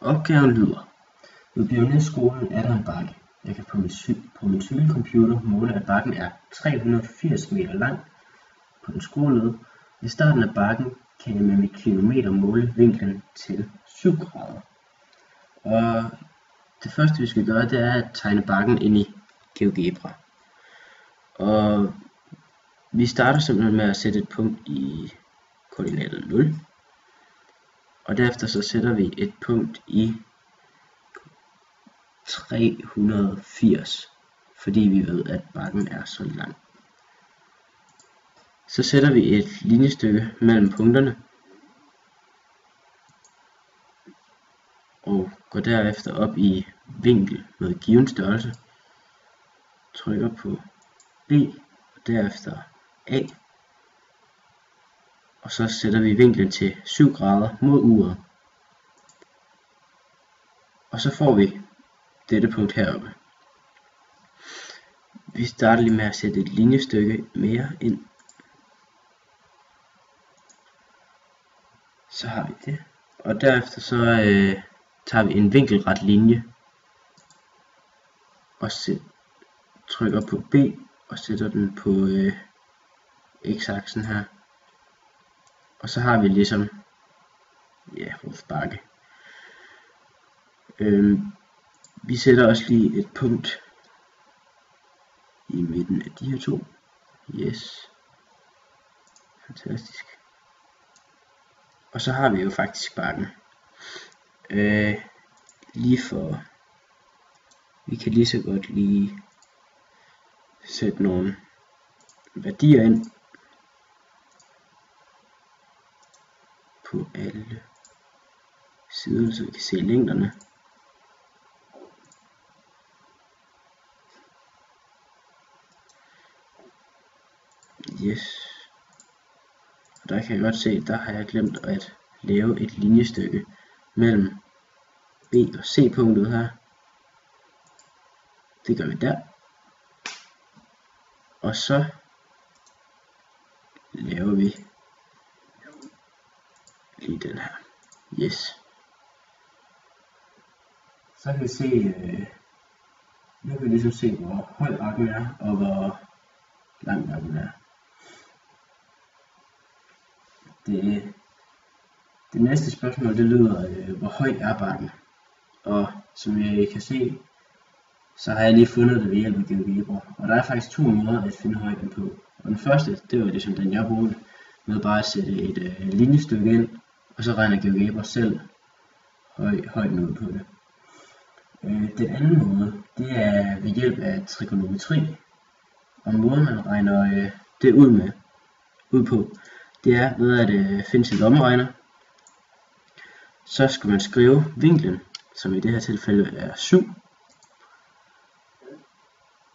Opgaven lyder: ved Bjørnæsskolen er der en bakke. Jeg kan på min cykelcomputer måle, at bakken er 380 meter lang på den skrålede. Ved starten af bakken kan jeg med mit kilometer måle vinklen til 7 grader. Og det første vi skal gøre, det er at tegne bakken ind i GeoGebra. Og vi starter simpelthen med at sætte et punkt i koordinatet 0. Og derefter så sætter vi et punkt i 380, fordi vi ved at bakken er så lang. Så sætter vi et linjestykke mellem punkterne og går derefter op i vinkel med given størrelse, trykker på B og derefter A, og så sætter vi vinklen til 7 grader mod uret, og så får vi dette punkt heroppe. Vi starter lige med at sætte et linjestykke mere ind. Så har vi det, og derefter så tager vi en vinkelret linje og trykker på B og sætter den på x-aksen her, og så har vi ligesom vores bakke. Vi sætter også lige et punkt i midten af de her to. Yes, fantastisk. Og så har vi jo faktisk bakken. Vi kan lige så godt lige sætte nogle værdier ind på alle sider, så vi kan se længderne. Yes. Og der kan jeg godt se, der har jeg glemt at lave et linjestykke mellem B og C punktet her. Det gør vi der. Og så laver vi lige den her. Yes. Så kan vi se, nu kan vi ligesom se, hvor høj bakken er og hvor lang bakken er. Det næste spørgsmål, det lyder, hvor høj er bakken? Og som I kan se, så har jeg lige fundet det ved hjælp af GeoGebra. Og der er faktisk to måder at finde højden på. Og den første, det var ligesom den jeg brugte, med bare at sætte et linjestykke ind, og så regner GeoGebra selv højden ud på det. Den anden måde, det er ved hjælp af trigonometri. Og måden man regner det ud på, det er ved at finde sin lommeregner. Så skal man skrive vinklen, som i det her tilfælde er 7.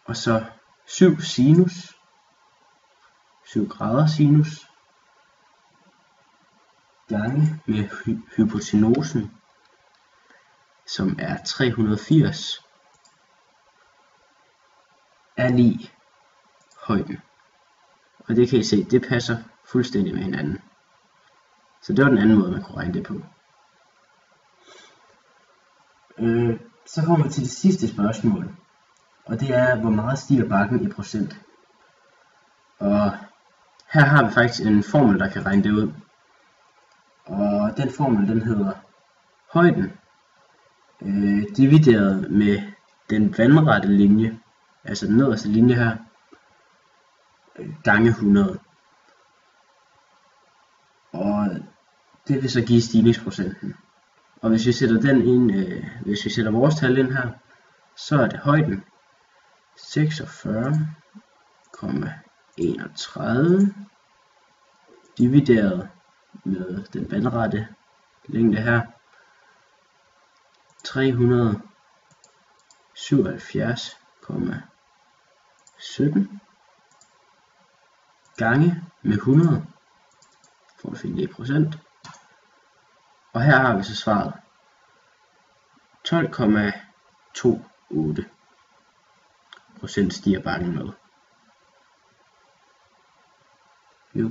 Og så 7 sinus, 7 grader sinus, gange med hypotenusen, som er 380, er lige højden. Og det kan I se, det passer fuldstændig med hinanden. Så det var den anden måde, man kunne regne det på. Så kommer vi til det sidste spørgsmål. Og det er, hvor meget stiger bakken i procent. Og her har vi faktisk en formel, der kan regne det ud. Og den formel, den hedder højden divideret med den vandrette linje, altså den nederste linje her, gange 100. Og det vil så give stigningsprocenten. Og hvis vi sætter hvis vi sætter vores tal ind her, så er det højden 46,31 divideret med den vandrette længde her, 377,17 gange med 100 for at finde det i procent. Og her har vi så svaret 12,28% stiger bakken med. Jo.